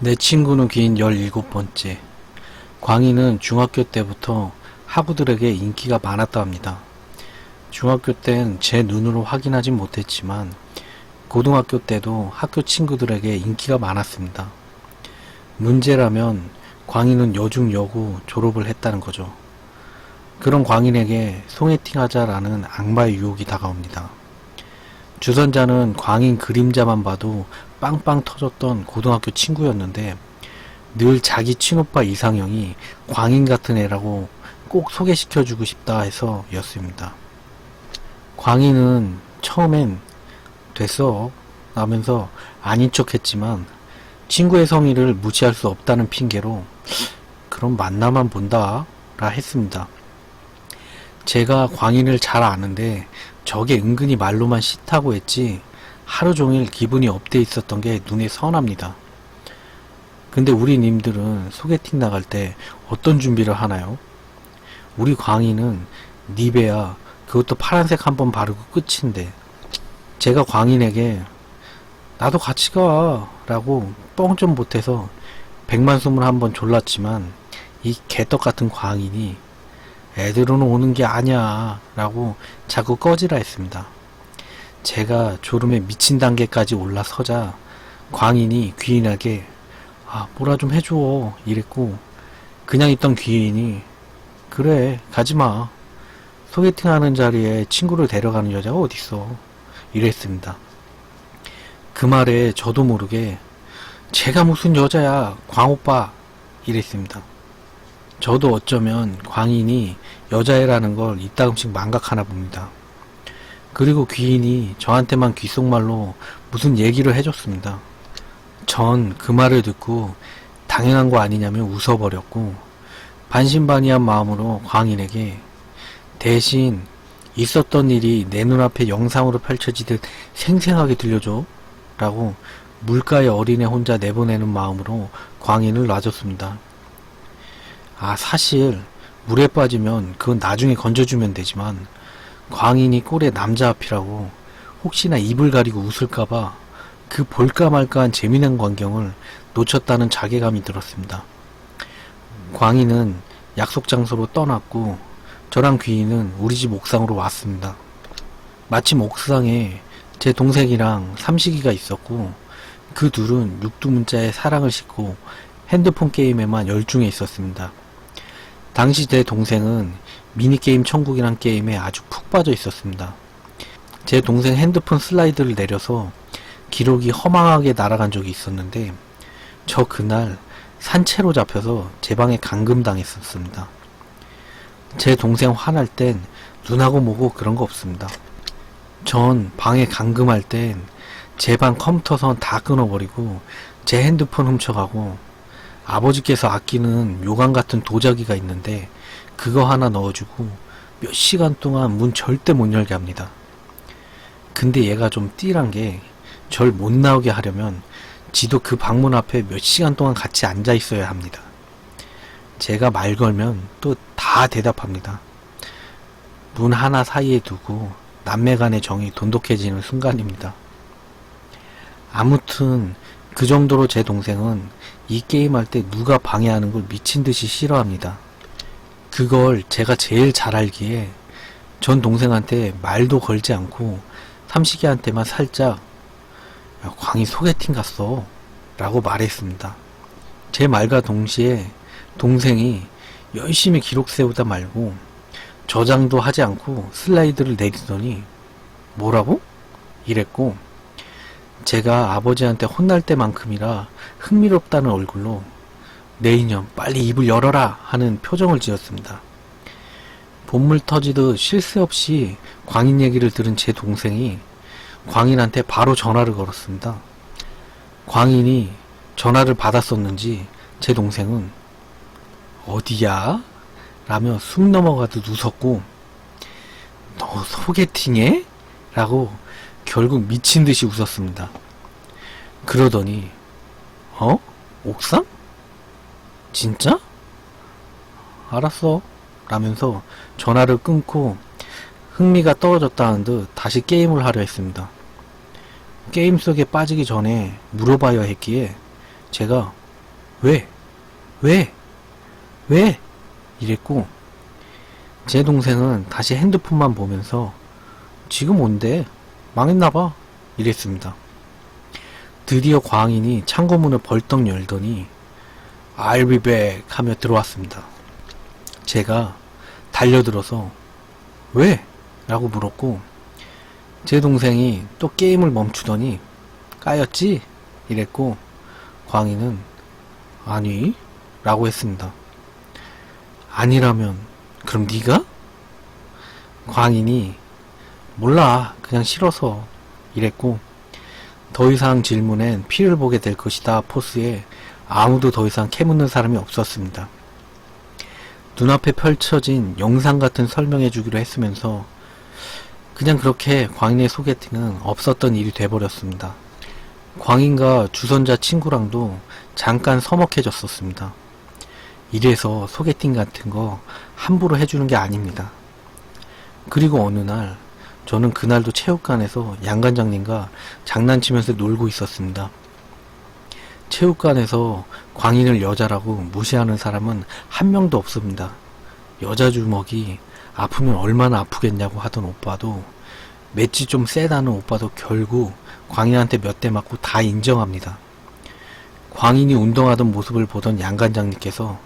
내 친구는 귀인 17번째. 광희는 중학교 때부터 하부들에게 인기가 많았다 합니다. 중학교 땐 제 눈으로 확인하진 못했지만 고등학교 때도 학교 친구들에게 인기가 많았습니다. 문제라면 광희는 여중 여고 졸업을 했다는 거죠. 그런 광인에게 소개팅하자라는 악마의 유혹이 다가옵니다. 주선자는 광인 그림자만 봐도 빵빵 터졌던 고등학교 친구였는데 늘 자기 친오빠 이상형이 광인 같은 애라고 꼭 소개시켜주고 싶다 해서 였습니다. 광인은 처음엔 됐어 라면서 아닌 척 했지만 친구의 성의를 무시할 수 없다는 핑계로 그럼 만나만 본다 라 했습니다. 제가 광인을 잘 아는데 저게 은근히 말로만 싫다고 했지 하루 종일 기분이 업돼 있었던 게 눈에 선합니다. 근데 우리 님들은 소개팅 나갈 때 어떤 준비를 하나요? 우리 광인은 니베아 그것도 파란색 한번 바르고 끝인데 제가 광인에게 나도 같이 가 라고 뻥 좀 못해서 백만숨을 한번 졸랐지만 이 개떡같은 광인이 애들은 오는 게 아니야 라고 자꾸 꺼지라 했습니다. 제가 졸음에 미친 단계까지 올라서자 광인이 귀인에게 뭐라 좀 해줘 이랬고 그냥 있던 귀인이 그래 가지마 소개팅하는 자리에 친구를 데려가는 여자가 어딨어 이랬습니다. 그 말에 저도 모르게 제가 무슨 여자야 광오빠 이랬습니다. 저도 어쩌면 광인이 여자애라는 걸 이따금씩 망각하나 봅니다. 그리고 귀인이 저한테만 귓속말로 무슨 얘기를 해줬습니다. 전 그 말을 듣고 당연한 거 아니냐며 웃어버렸고 반신반의한 마음으로 광인에게 대신 있었던 일이 내 눈앞에 영상으로 펼쳐지듯 생생하게 들려줘 라고 물가에 어린애 혼자 내보내는 마음으로 광인을 놔줬습니다. 사실 물에 빠지면 그건 나중에 건져주면 되지만 광인이 꼴에 남자 앞이라고 혹시나 입을 가리고 웃을까봐 그 볼까 말까한 재미난 광경을 놓쳤다는 자괴감이 들었습니다. 광인은 약속 장소로 떠났고 저랑 귀인은 우리 집 옥상으로 왔습니다. 마침 옥상에 제 동생이랑 삼식이가 있었고 그 둘은 육두문자에 사랑을 싣고 핸드폰 게임에만 열중해 있었습니다. 당시 제 동생은 미니게임 천국이란 게임에 아주 푹 빠져 있었습니다. 제 동생 핸드폰 슬라이드를 내려서 기록이 허망하게 날아간 적이 있었는데 저 그날 산채로 잡혀서 제 방에 감금당했었습니다. 제 동생 화날 땐 눈하고 뭐고 그런 거 없습니다. 전 방에 감금할 땐 제 방 컴퓨터선 다 끊어버리고 제 핸드폰 훔쳐가고 아버지께서 아끼는 요강 같은 도자기가 있는데 그거 하나 넣어주고 몇 시간 동안 문 절대 못 열게 합니다. 근데 얘가 좀 띠란 게 절 못 나오게 하려면 지도 그 방문 앞에 몇 시간 동안 같이 앉아 있어야 합니다. 제가 말 걸면 또 다 대답합니다. 문 하나 사이에 두고 남매 간의 정이 돈독해지는 순간입니다. 아무튼 그 정도로 제 동생은 이 게임할 때 누가 방해하는 걸 미친듯이 싫어합니다. 그걸 제가 제일 잘 알기에 전 동생한테 말도 걸지 않고 삼식이한테만 살짝 야, 광희 소개팅 갔어 라고 말했습니다. 제 말과 동시에 동생이 열심히 기록 세우다 말고 저장도 하지 않고 슬라이드를 내리더니 뭐라고? 이랬고 제가 아버지한테 혼날 때만큼이라 흥미롭다는 얼굴로 내 이년 빨리 입을 열어라 하는 표정을 지었습니다. 본물 터지듯 쉴 새 없이 광인 얘기를 들은 제 동생이 광인한테 바로 전화를 걸었습니다. 광인이 전화를 받았었는지 제 동생은 어디야? 라며 숨 넘어가듯 웃었고 너 소개팅해? 라고 결국 미친듯이 웃었습니다. 그러더니 옥상? 진짜? 알았어 라면서 전화를 끊고 흥미가 떨어졌다는 듯 다시 게임을 하려 했습니다. 게임 속에 빠지기 전에 물어봐야 했기에 제가 왜? 왜? 왜? 이랬고, 제 동생은 다시 핸드폰만 보면서 지금 온대. 망했나봐. 이랬습니다. 드디어 광인이 창고문을 벌떡 열더니 I'll be back 하며 들어왔습니다. 제가 달려들어서 왜? 라고 물었고, 제 동생이 또 게임을 멈추더니 까였지? 이랬고, 광인은 아니? 라고 했습니다. 아니라면 그럼 네가? 광인이 몰라, 그냥 싫어서 이랬고, 더 이상 질문엔 피를 보게 될 것이다 포스에 아무도 더 이상 캐묻는 사람이 없었습니다. 눈앞에 펼쳐진 영상 같은 설명해주기로 했으면서 그냥 그렇게 광인의 소개팅은 없었던 일이 돼버렸습니다. 광인과 주선자 친구랑도 잠깐 서먹해졌었습니다. 이래서 소개팅 같은 거 함부로 해주는 게 아닙니다. 그리고 어느 날 저는 그날도 체육관에서 양관장님과 장난치면서 놀고 있었습니다. 체육관에서 광인을 여자라고 무시하는 사람은 한 명도 없습니다. 여자 주먹이 아프면 얼마나 아프겠냐고 하던 오빠도, 맷이 좀 세다는 오빠도 결국 광인한테 몇 대 맞고 다 인정합니다. 광인이 운동하던 모습을 보던 양관장님께서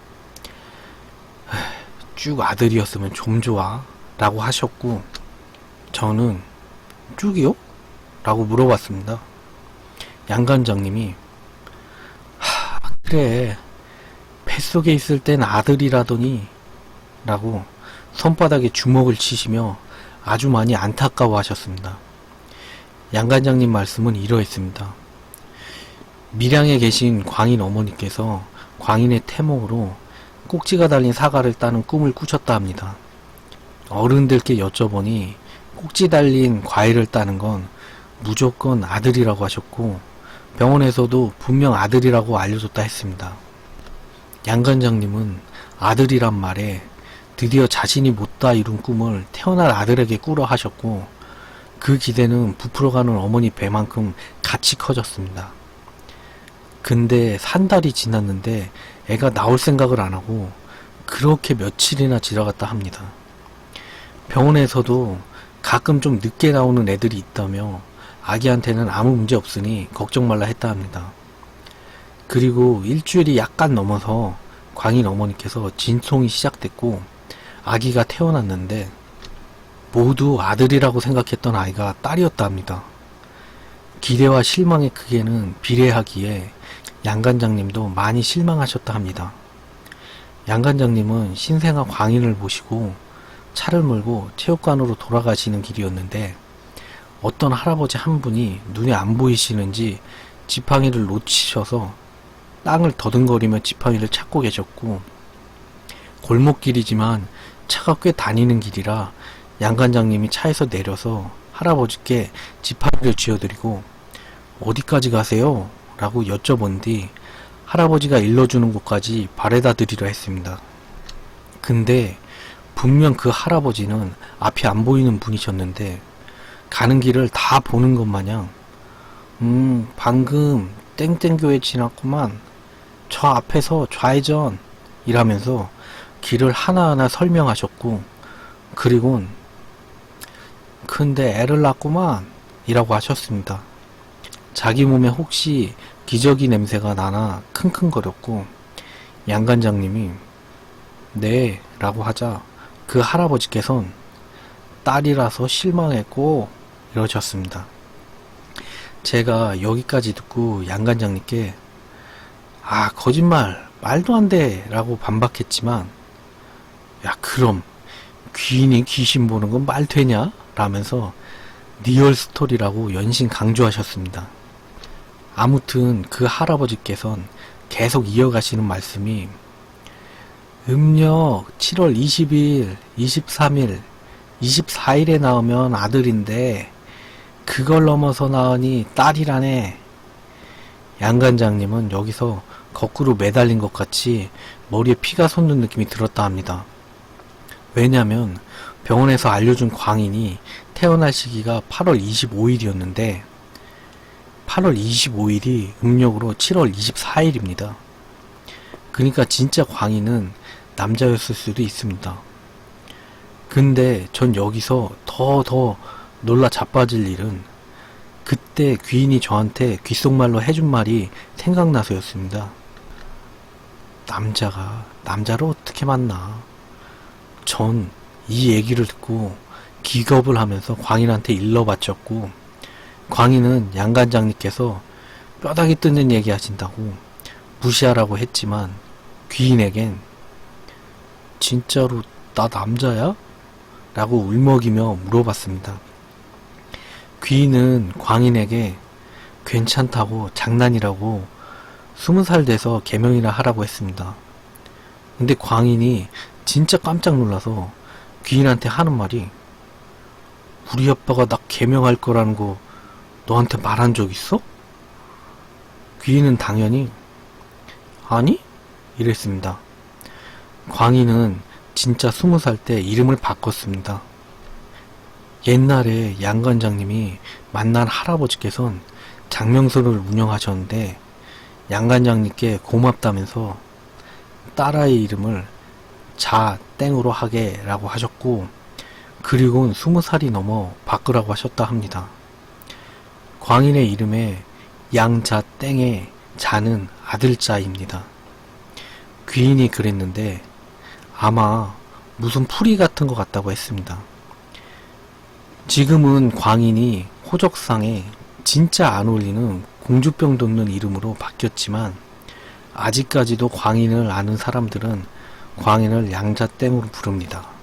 쭉 아들이었으면 좀 좋아 라고 하셨고, 저는 쭉이요? 라고 물어봤습니다. 양관장님이 그래, 뱃속에 있을 땐 아들이라더니 라고 손바닥에 주먹을 치시며 아주 많이 안타까워 하셨습니다. 양관장님 말씀은 이러했습니다. 밀양에 계신 광인 어머니께서 광인의 태몽으로 꼭지가 달린 사과를 따는 꿈을 꾸셨다 합니다. 어른들께 여쭤보니 꼭지 달린 과일을 따는 건 무조건 아들이라고 하셨고, 병원에서도 분명 아들이라고 알려줬다 했습니다. 양관장님은 아들이란 말에 드디어 자신이 못다 이룬 꿈을 태어날 아들에게 꾸러 하셨고, 그 기대는 부풀어가는 어머니 배만큼 같이 커졌습니다. 근데 3달이 지났는데 애가 나올 생각을 안 하고 그렇게 며칠이나 지나갔다 합니다. 병원에서도 가끔 좀 늦게 나오는 애들이 있다며 아기한테는 아무 문제 없으니 걱정 말라 했다 합니다. 그리고 일주일이 약간 넘어서 광인 어머니께서 진통이 시작됐고 아기가 태어났는데 모두 아들이라고 생각했던 아이가 딸이었다 합니다. 기대와 실망의 크기는 비례하기에 양관장님도 많이 실망하셨다 합니다. 양관장님은 신생아 광인을 모시고 차를 몰고 체육관으로 돌아가시는 길이었는데 어떤 할아버지 한 분이 눈에 안 보이시는지 지팡이를 놓치셔서 땅을 더듬거리며 지팡이를 찾고 계셨고, 골목길이지만 차가 꽤 다니는 길이라 양관장님이 차에서 내려서 할아버지께 지팡이를 쥐어드리고 어디까지 가세요? 라고 여쭤본 뒤 할아버지가 일러주는 곳까지 바래다 드리려 했습니다. 근데 분명 그 할아버지는 앞이 안 보이는 분이셨는데 가는 길을 다 보는 것 마냥 방금 땡땡교회 지났구만, 저 앞에서 좌회전 이라면서 길을 하나하나 설명하셨고, 그리곤 근데 애를 낳았구만 이라고 하셨습니다. 자기 몸에 혹시 기저귀 냄새가 나나 킁킁거렸고, 양관장님이 네 라고 하자 그 할아버지께선 딸이라서 실망했고 이러셨습니다. 제가 여기까지 듣고 양관장님께 거짓말 말도 안 돼 라고 반박했지만, 야 그럼 귀인이 귀신 보는 건 말 되냐? 라면서 리얼 스토리라고 연신 강조하셨습니다. 아무튼 그 할아버지께선 계속 이어가시는 말씀이 음력 7월 20일, 23일, 24일에 나오면 아들인데 그걸 넘어서 나으니 딸이라네. 양관장님은 여기서 거꾸로 매달린 것 같이 머리에 피가 솟는 느낌이 들었다 합니다. 왜냐면 병원에서 알려준 광인이 태어날 시기가 8월 25일이었는데 8월 25일이 음력으로 7월 24일입니다. 그러니까 진짜 광희는 남자였을 수도 있습니다. 근데 전 여기서 더 놀라 자빠질 일은 그때 귀인이 저한테 귓속말로 해준 말이 생각나서였습니다. 남자가 남자를 어떻게 만나? 전 이 얘기를 듣고 기겁을 하면서 광인한테 일러 바쳤고, 광인은 양관장님께서 뼈다귀 뜯는 얘기 하신다고 무시하라고 했지만 귀인에겐 진짜로 나 남자야? 라고 울먹이며 물어봤습니다. 귀인은 광인에게 괜찮다고 장난이라고 20살 돼서 개명이나 하라고 했습니다. 근데 광인이 진짜 깜짝 놀라서 귀인한테 하는 말이, 우리 아빠가 나 개명할 거라는 거 너한테 말한 적 있어? 귀인은 당연히 아니? 이랬습니다. 광인은 진짜 20살 때 이름을 바꿨습니다. 옛날에 양관장님이 만난 할아버지께선 장명소를 운영하셨는데 양관장님께 고맙다면서 딸아이 이름을 자땡으로 하게 라고 하셨고, 그리고는 20살이 넘어 바꾸라고 하셨다 합니다. 광인의 이름에 양자땡의 자는 아들자입니다. 귀인이 그랬는데 아마 무슨 풀이 같은 것 같다고 했습니다. 지금은 광인이 호적상에 진짜 안 어울리는 공주병 돋는 이름으로 바뀌었지만 아직까지도 광인을 아는 사람들은 광인을 양자땡으로 부릅니다.